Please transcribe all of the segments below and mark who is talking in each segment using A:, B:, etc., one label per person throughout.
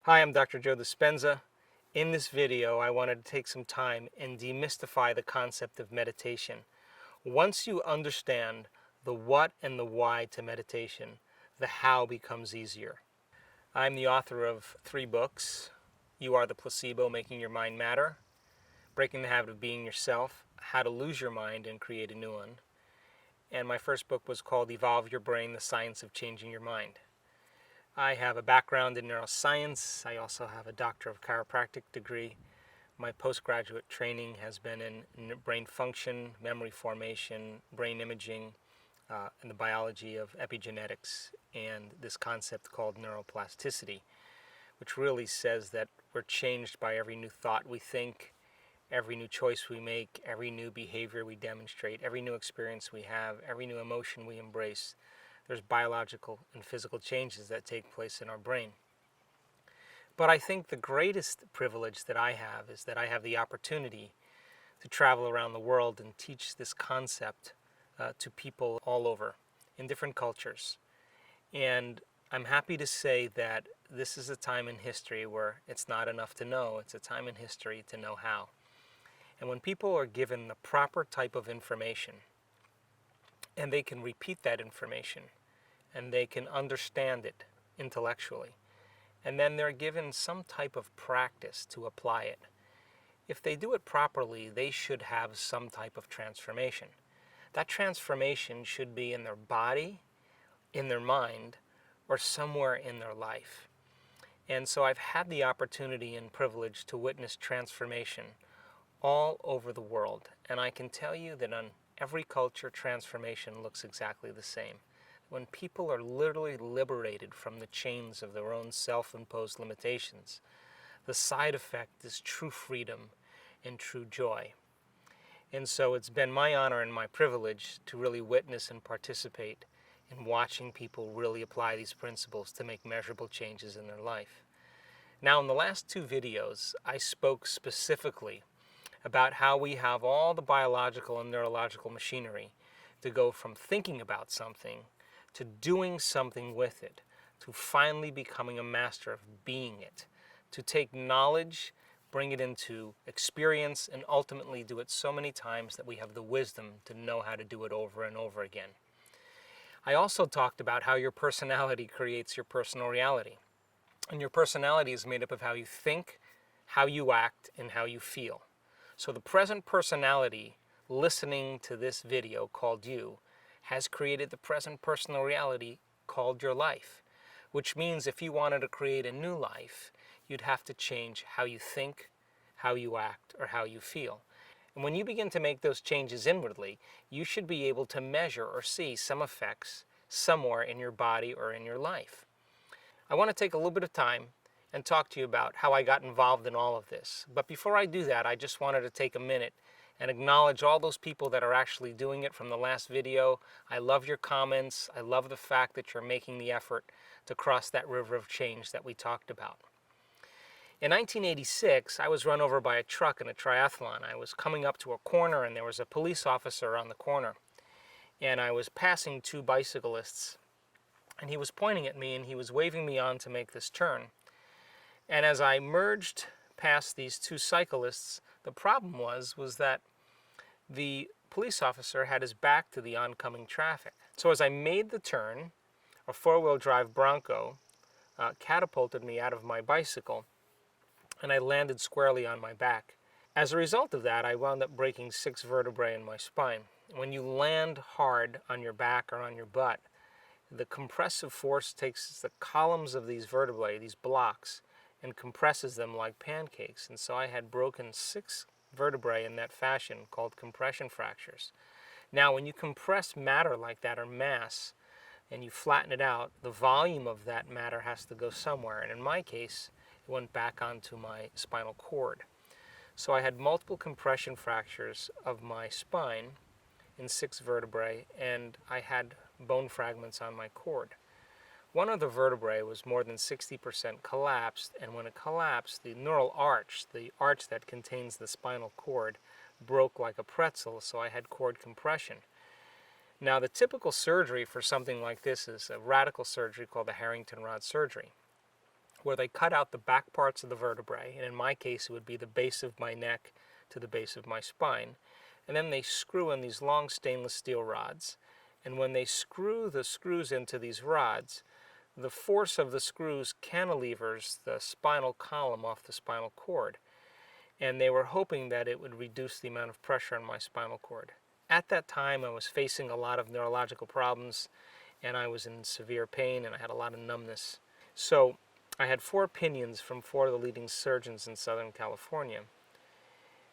A: Hi, I'm Dr. Joe Dispenza. In this video, I wanted to take some time and demystify the concept of meditation. Once you understand the what and the why to meditation, the how becomes easier. I'm the author of 3 books: You Are the Placebo, Making Your Mind Matter, Breaking the Habit of Being Yourself, How to Lose Your Mind and Create a New One. And my first book was called Evolve Your Brain, The Science of Changing Your Mind. I have a background in neuroscience. I also have a Doctor of Chiropractic degree. My postgraduate training has been in brain function, memory formation, brain imaging, and the biology of epigenetics, and this concept called neuroplasticity, which really says that we're changed by every new thought we think, every new choice we make, every new behavior we demonstrate, every new experience we have, every new emotion we embrace. There's biological and physical changes that take place in our brain. But I think the greatest privilege that I have is that I have the opportunity to travel around the world and teach this concept to people all over in different cultures. And I'm happy to say that this is a time in history where it's not enough to know, it's a time in history to know how. And when people are given the proper type of information, and they can repeat that information, and they can understand it intellectually, and then they're given some type of practice to apply it. If they do it properly, they should have some type of transformation. That transformation should be in their body, in their mind, or somewhere in their life. And so I've had the opportunity and privilege to witness transformation all over the world. And I can tell you that on every culture, transformation looks exactly the same. When people are literally liberated from the chains of their own self-imposed limitations, the side effect is true freedom and true joy. And so it's been my honor and my privilege to really witness and participate in watching people really apply these principles to make measurable changes in their life. Now, in the last 2 videos, I spoke specifically about how we have all the biological and neurological machinery to go from thinking about something to doing something with it, to finally becoming a master of being it, to take knowledge, bring it into experience, and ultimately do it so many times that we have the wisdom to know how to do it over and over again. I also talked about how your personality creates your personal reality. And your personality is made up of how you think, how you act, and how you feel. So the present personality listening to this video called you has created the present personal reality called your life, which means if you wanted to create a new life, you'd have to change how you think, how you act, or how you feel. And when you begin to make those changes inwardly, you should be able to measure or see some effects somewhere in your body or in your life. I want to take a little bit of time and talk to you about how I got involved in all of this. But before I do that, I just wanted to take a minute and acknowledge all those people that are actually doing it from the last video. I love your comments. I love the fact that you're making the effort to cross that river of change that we talked about. In 1986, I was run over by a truck in a triathlon. I was coming up to a corner and there was a police officer on the corner. And I was passing 2 bicyclists. And he was pointing at me and he was waving me on to make this turn. And as I merged past these 2 cyclists, the problem was that the police officer had his back to the oncoming traffic. So as I made the turn, a 4-wheel drive Bronco catapulted me out of my bicycle and I landed squarely on my back. As a result of that, I wound up breaking 6 vertebrae in my spine. When you land hard on your back or on your butt, the compressive force takes the columns of these vertebrae, these blocks, and compresses them like pancakes. And so I had broken 6 vertebrae in that fashion, called compression fractures. Now, when you compress matter like that, or mass, and you flatten it out, the volume of that matter has to go somewhere. And in my case, it went back onto my spinal cord. So I had multiple compression fractures of my spine in 6 vertebrae, and I had bone fragments on my cord. One of the vertebrae was more than 60% collapsed, and when it collapsed, the neural arch, the arch that contains the spinal cord, broke like a pretzel, so I had cord compression. Now, the typical surgery for something like this is a radical surgery called the Harrington rod surgery. where they cut out the back parts of the vertebrae, and in my case it would be the base of my neck to the base of my spine, and then they screw in these long stainless steel rods. And when they screw the screws into these rods, the force of the screws cantilevers the spinal column off the spinal cord, and they were hoping that it would reduce the amount of pressure on my spinal cord. At that time, I was facing a lot of neurological problems, and I was in severe pain, and I had a lot of numbness. So I had 4 opinions from 4 of the leading surgeons in Southern California.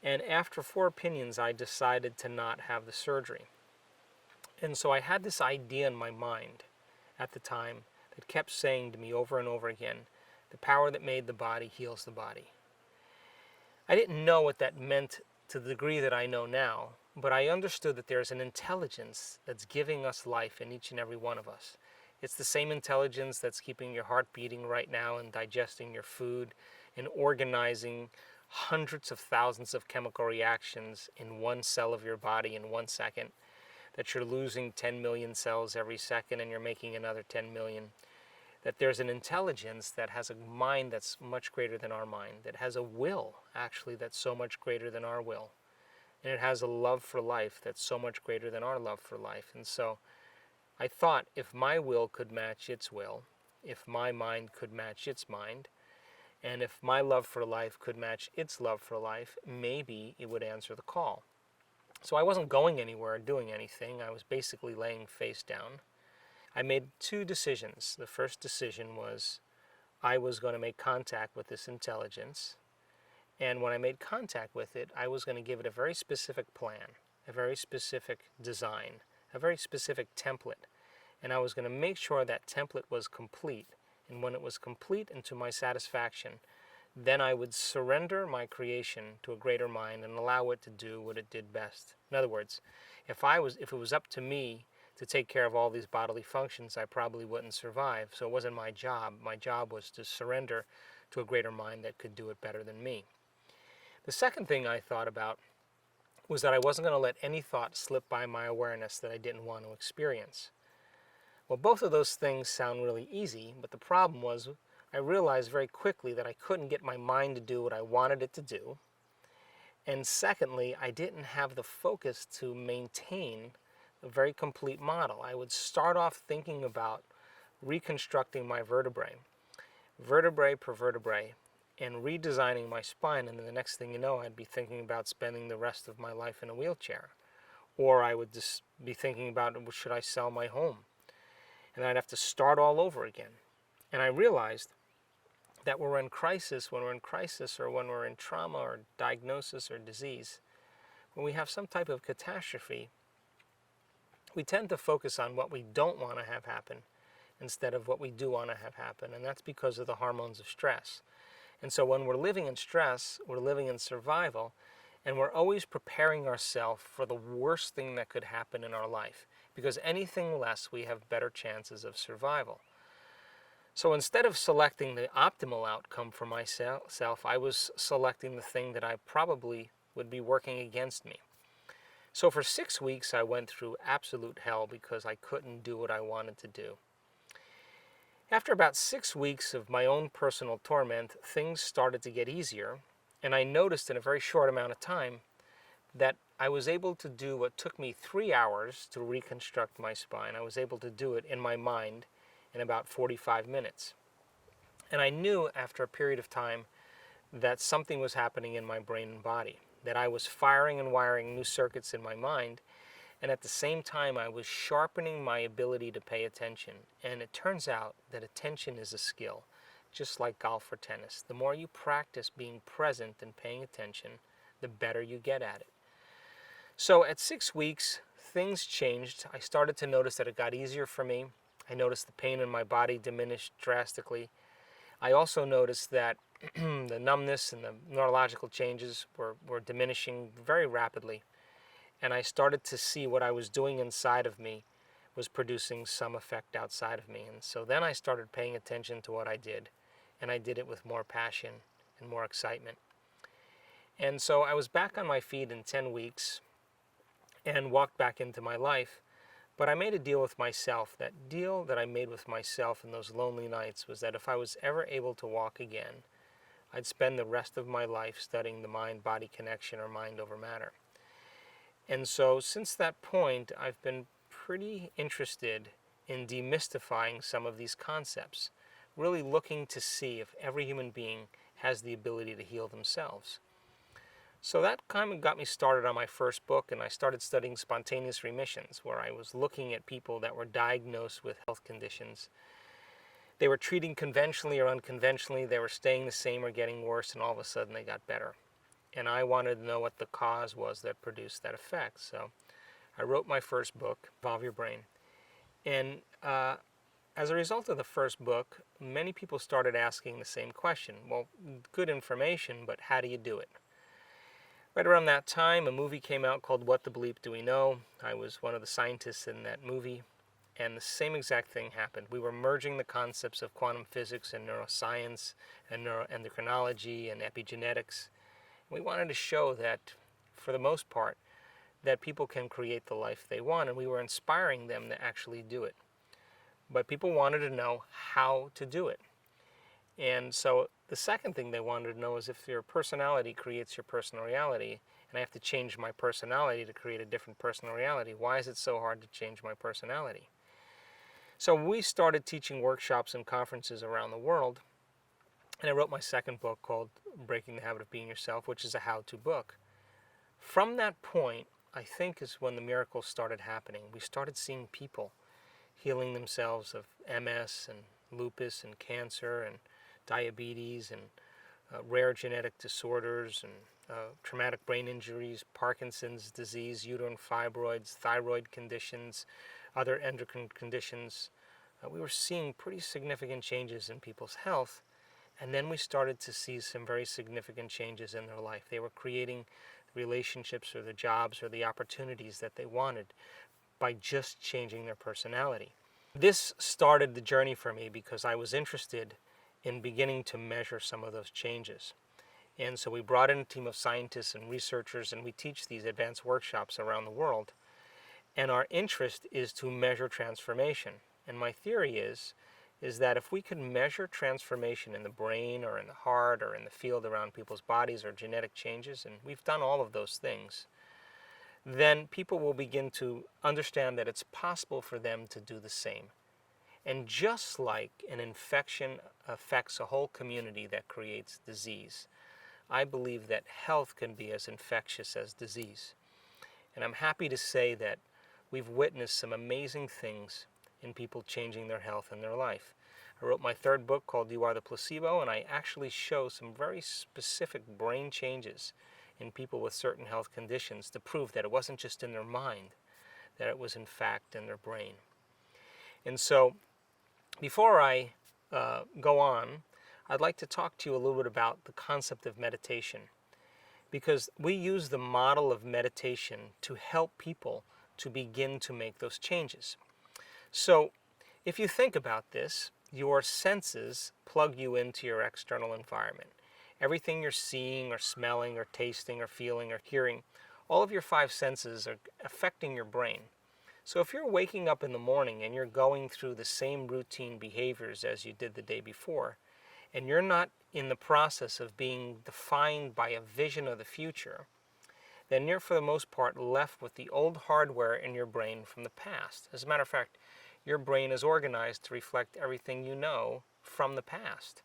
A: And after 4 opinions, I decided to not have the surgery. And so I had this idea in my mind at the time that kept saying to me over and over again, the power that made the body heals the body. I didn't know what that meant to the degree that I know now, but I understood that there's an intelligence that's giving us life in each and every one of us. It's the same intelligence that's keeping your heart beating right now and digesting your food and organizing hundreds of thousands of chemical reactions in one cell of your body in 1 second, that you're losing 10 million cells every second and you're making another 10 million. That there's an intelligence that has a mind that's much greater than our mind, that has a will, actually, that's so much greater than our will. And it has a love for life that's so much greater than our love for life. And so I thought if my will could match its will, if my mind could match its mind, and if my love for life could match its love for life, maybe it would answer the call. So I wasn't going anywhere or doing anything. I was basically laying face down. I made 2 decisions. The first decision was I was going to make contact with this intelligence. And when I made contact with it, I was going to give it a very specific plan, a very specific design, a very specific template. And I was going to make sure that template was complete. And when it was complete and to my satisfaction, then I would surrender my creation to a greater mind and allow it to do what it did best. In other words, if it was up to me to take care of all these bodily functions, I probably wouldn't survive. So it wasn't my job. My job was to surrender to a greater mind that could do it better than me. The second thing I thought about was that I wasn't going to let any thought slip by my awareness that I didn't want to experience. Well, both of those things sound really easy, but the problem was I realized very quickly that I couldn't get my mind to do what I wanted it to do. And secondly, I didn't have the focus to maintain a very complete model. I would start off thinking about reconstructing my vertebrae per vertebrae, and redesigning my spine, and then the next thing you know, I'd be thinking about spending the rest of my life in a wheelchair. Or I would just be thinking about, should I sell my home? And I'd have to start all over again. And I realized that when we're in crisis, or when we're in trauma or diagnosis or disease, when we have some type of catastrophe, we tend to focus on what we don't want to have happen instead of what we do want to have happen. And that's because of the hormones of stress. And so when we're living in stress, we're living in survival, and we're always preparing ourselves for the worst thing that could happen in our life. Because anything less, we have better chances of survival. So instead of selecting the optimal outcome for myself, I was selecting the thing that I probably would be working against me. So for 6 weeks, I went through absolute hell because I couldn't do what I wanted to do. After about 6 weeks of my own personal torment, things started to get easier, and I noticed in a very short amount of time that I was able to do what took me 3 hours to reconstruct my spine. I was able to do it in my mind in about 45 minutes. And I knew after a period of time that something was happening in my brain and body, that I was firing and wiring new circuits in my mind, and at the same time I was sharpening my ability to pay attention. And it turns out that attention is a skill, just like golf or tennis. The more you practice being present and paying attention, the better you get at it. So at 6 weeks, things changed. I started to notice that it got easier for me. I noticed the pain in my body diminished drastically. I also noticed that the numbness and the neurological changes were diminishing very rapidly. And I started to see what I was doing inside of me was producing some effect outside of me. And so then I started paying attention to what I did, and I did it with more passion and more excitement. And so I was back on my feet in 10 weeks and walked back into my life. But I made a deal with myself. That deal that I made with myself in those lonely nights was that if I was ever able to walk again, I'd spend the rest of my life studying the mind-body connection, or mind over matter. And so since that point, I've been pretty interested in demystifying some of these concepts, really looking to see if every human being has the ability to heal themselves. So that kind of got me started on my first book, and I started studying spontaneous remissions, where I was looking at people that were diagnosed with health conditions. They were treating conventionally or unconventionally, they were staying the same or getting worse, and all of a sudden they got better. And I wanted to know what the cause was that produced that effect. So I wrote my first book, Evolve Your Brain. And as a result of the first book, many people started asking the same question. Well, good information, but how do you do it? Right around that time, a movie came out called What the Bleep Do We Know? I was one of the scientists in that movie, and the same exact thing happened. We were merging the concepts of quantum physics and neuroscience and neuroendocrinology and epigenetics. We wanted to show that, for the most part, that people can create the life they want, and we were inspiring them to actually do it. But people wanted to know how to do it. And so the second thing they wanted to know is if your personality creates your personal reality, and I have to change my personality to create a different personal reality, why is it so hard to change my personality? So we started teaching workshops and conferences around the world, and I wrote my second book called Breaking the Habit of Being Yourself, which is a how-to book. From that point, I think, is when the miracles started happening. We started seeing people healing themselves of MS and lupus and cancer and diabetes and rare genetic disorders and traumatic brain injuries, Parkinson's disease, uterine fibroids, thyroid conditions, other endocrine conditions. We were seeing pretty significant changes in people's health, and then we started to see some very significant changes in their life. They were creating relationships or the jobs or the opportunities that they wanted by just changing their personality. This started the journey for me because I was interested in beginning to measure some of those changes. And so we brought in a team of scientists and researchers, and we teach these advanced workshops around the world. And our interest is to measure transformation. And my theory is that if we could measure transformation in the brain or in the heart or in the field around people's bodies or genetic changes, and we've done all of those things, then people will begin to understand that it's possible for them to do the same. And just like an infection affects a whole community that creates disease, I believe that health can be as infectious as disease. And I'm happy to say that we've witnessed some amazing things in people changing their health and their life. I wrote my third book called You Are the Placebo, and I actually show some very specific brain changes in people with certain health conditions to prove that it wasn't just in their mind, that it was in fact in their brain. And so before I go on, I'd like to talk to you a little bit about the concept of meditation, because we use the model of meditation to help people to begin to make those changes. So if you think about this, your senses plug you into your external environment. Everything you're seeing or smelling or tasting or feeling or hearing, all of your five senses are affecting your brain. So if you're waking up in the morning and you're going through the same routine behaviors as you did the day before, and you're not in the process of being defined by a vision of the future, then you're for the most part left with the old hardware in your brain from the past. As a matter of fact, your brain is organized to reflect everything you know from the past.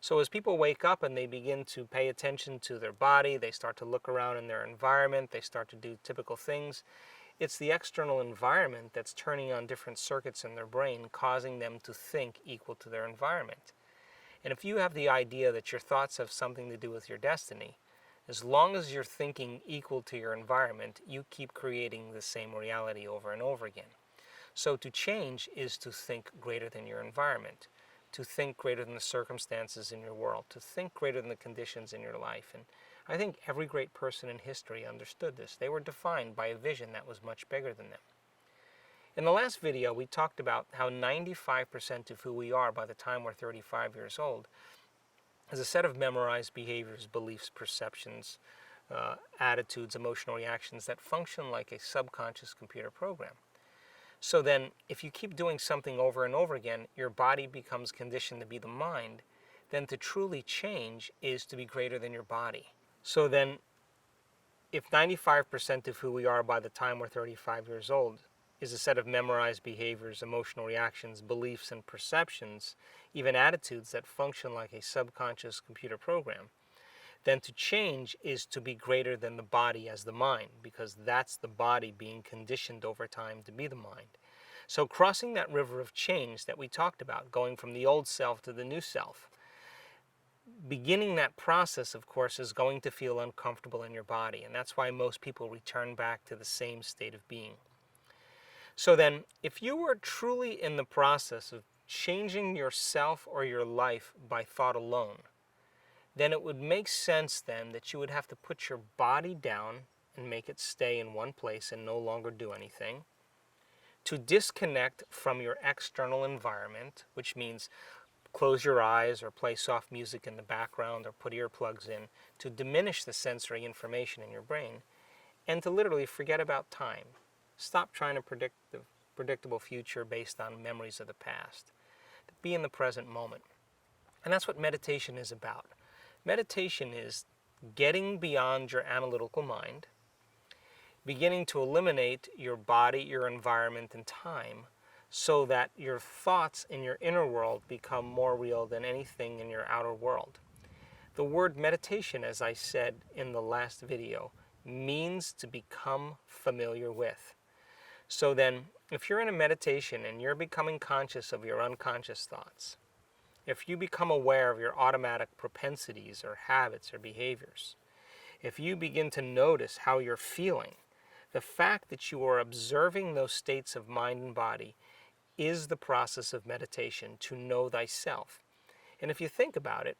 A: So as people wake up and they begin to pay attention to their body, they start to look around in their environment, they start to do typical things, it's the external environment that's turning on different circuits in their brain, causing them to think equal to their environment. And if you have the idea that your thoughts have something to do with your destiny, as long as you're thinking equal to your environment, you keep creating the same reality over and over again. So to change is to think greater than your environment, to think greater than the circumstances in your world, to think greater than the conditions in your life. And I think every great person in history understood this. They were defined by a vision that was much bigger than them. In the last video, we talked about how 95% of who we are by the time we're 35 years old is a set of memorized behaviors, beliefs, perceptions, attitudes, emotional reactions that function like a subconscious computer program. So then, if you keep doing something over and over again, your body becomes conditioned to be the mind. Then to truly change is to be greater than your body. So then, if 95% of who we are by the time we're 35 years old is a set of memorized behaviors, emotional reactions, beliefs, and perceptions, even attitudes that function like a subconscious computer program, then to change is to be greater than the body as the mind, because that's the body being conditioned over time to be the mind. So crossing that river of change that we talked about, going from the old self to the new self, beginning that process, of course, is going to feel uncomfortable in your body, and that's why most people return back to the same state of being. So then, if you were truly in the process of changing yourself or your life by thought alone, then it would make sense then that you would have to put your body down and make it stay in one place and no longer do anything, to disconnect from your external environment, which means close your eyes or play soft music in the background or put earplugs in to diminish the sensory information in your brain, and to literally forget about time. Stop trying to predict the predictable future based on memories of the past. Be in the present moment. And that's what meditation is about. Meditation is getting beyond your analytical mind, beginning to eliminate your body, your environment, and time, so that your thoughts in your inner world become more real than anything in your outer world. The word meditation, as I said in the last video, means to become familiar with. So then, if you're in a meditation and you're becoming conscious of your unconscious thoughts, if you become aware of your automatic propensities or habits or behaviors, if you begin to notice how you're feeling, the fact that you are observing those states of mind and body is the process of meditation, to know thyself. And if you think about it,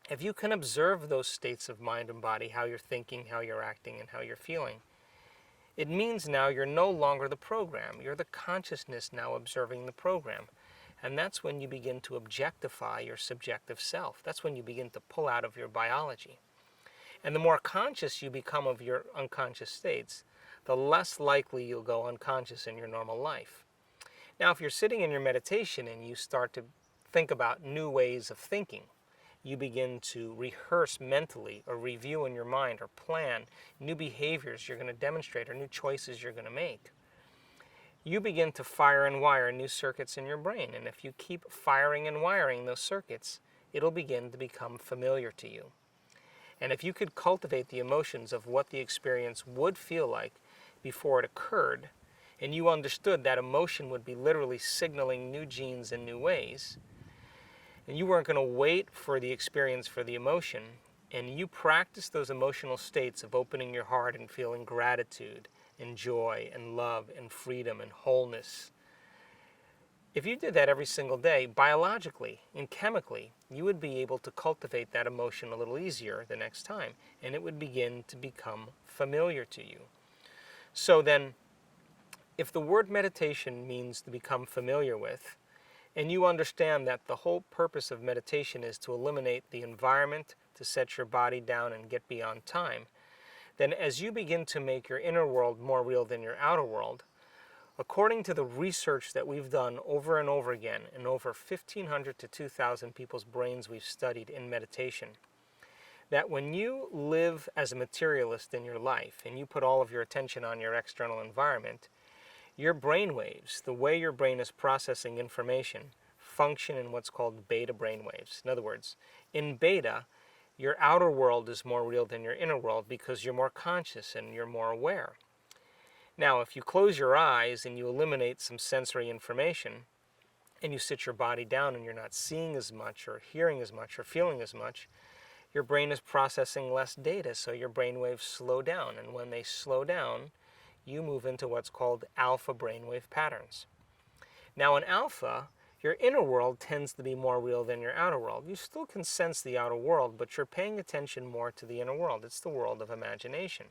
A: if you can observe those states of mind and body, how you're thinking, how you're acting, and how you're feeling, it means now you're no longer the program. You're the consciousness now observing the program. And that's when you begin to objectify your subjective self. That's when you begin to pull out of your biology. And the more conscious you become of your unconscious states, the less likely you'll go unconscious in your normal life. Now, if you're sitting in your meditation and you start to think about new ways of thinking, you begin to rehearse mentally or review in your mind or plan new behaviors you're going to demonstrate or new choices you're going to make, you begin to fire and wire new circuits in your brain. And if you keep firing and wiring those circuits, it'll begin to become familiar to you. And if you could cultivate the emotions of what the experience would feel like before it occurred, and you understood that emotion would be literally signaling new genes in new ways, and you weren't going to wait for the experience for the emotion, and you practice those emotional states of opening your heart and feeling gratitude and joy and love and freedom and wholeness. If you did that every single day, biologically and chemically, you would be able to cultivate that emotion a little easier the next time, and it would begin to become familiar to you. So then, if the word meditation means to become familiar with, and you understand that the whole purpose of meditation is to eliminate the environment, to set your body down and get beyond time, then as you begin to make your inner world more real than your outer world, according to the research that we've done over and over again in over 1,500 to 2,000 people's brains we've studied in meditation, that when you live as a materialist in your life and you put all of your attention on your external environment, your brain waves, the way your brain is processing information, function in what's called beta brain waves. In other words, in beta, your outer world is more real than your inner world because you're more conscious and you're more aware. Now, if you close your eyes and you eliminate some sensory information and you sit your body down and you're not seeing as much or hearing as much or feeling as much, your brain is processing less data, so your brain waves slow down. And when they slow down, you move into what's called alpha brainwave patterns. Now in alpha, your inner world tends to be more real than your outer world. You still can sense the outer world, but you're paying attention more to the inner world. It's the world of imagination.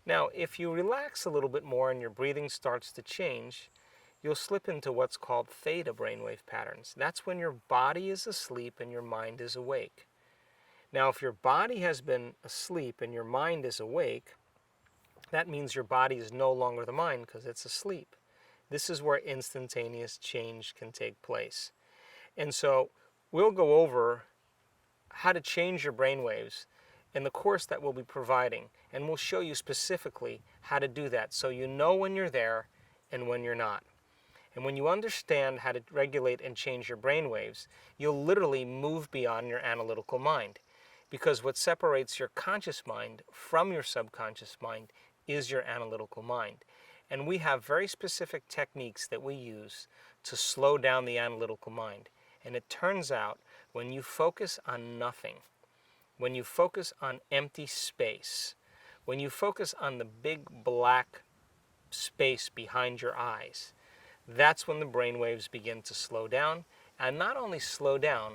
A: Now, if you relax a little bit more and your breathing starts to change, you'll slip into what's called theta brainwave patterns. That's when your body is asleep and your mind is awake. Now, if your body has been asleep and your mind is awake, that means your body is no longer the mind because it's asleep. This is where instantaneous change can take place. And so we'll go over how to change your brainwaves in the course that we'll be providing. And we'll show you specifically how to do that so you know when you're there and when you're not. And when you understand how to regulate and change your brainwaves, you'll literally move beyond your analytical mind. Because what separates your conscious mind from your subconscious mind is your analytical mind. And we have very specific techniques that we use to slow down the analytical mind. And it turns out when you focus on nothing, when you focus on empty space, when you focus on the big black space behind your eyes, that's when the brain waves begin to slow down, and not only slow down,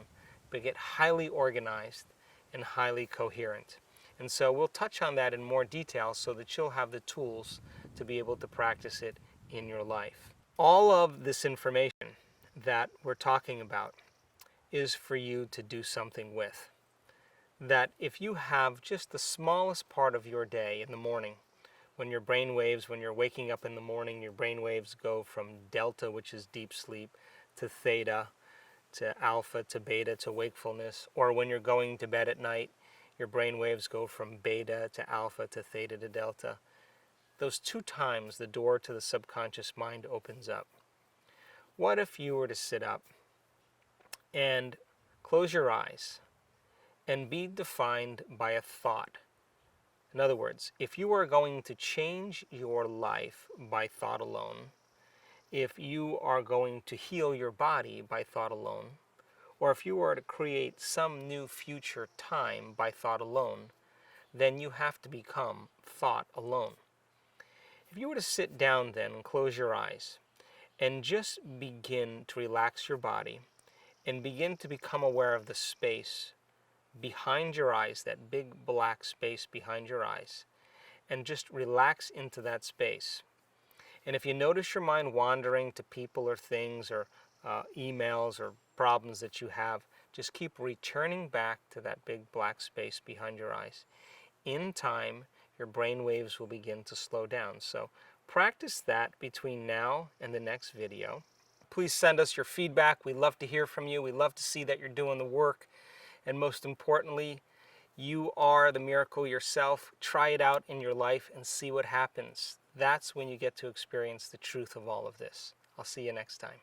A: but get highly organized and highly coherent. And so we'll touch on that in more detail so that you'll have the tools to be able to practice it in your life. All of this information that we're talking about is for you to do something with. That if you have just the smallest part of your day in the morning, when your brain waves, when you're waking up in the morning, your brain waves go from delta, which is deep sleep, to theta, to alpha, to beta, to wakefulness. Or when you're going to bed at night, your brain waves go from beta to alpha to theta to delta. Those 2 times the door to the subconscious mind opens up. What if you were to sit up and close your eyes and be defined by a thought? In other words, if you are going to change your life by thought alone, if you are going to heal your body by thought alone, or if you are to create some new future time by thought alone, then you have to become thought alone. If you were to sit down then and close your eyes and just begin to relax your body and begin to become aware of the space behind your eyes, that big black space behind your eyes, and just relax into that space. And if you notice your mind wandering to people or things or emails or problems that you have, just keep returning back to that big black space behind your eyes. In time, your brain waves will begin to slow down. So practice that between now and the next video. Please send us your feedback. We love to hear from you. We love to see that you're doing the work. And most importantly, you are the miracle yourself. Try it out in your life and see what happens. That's when you get to experience the truth of all of this. I'll see you next time.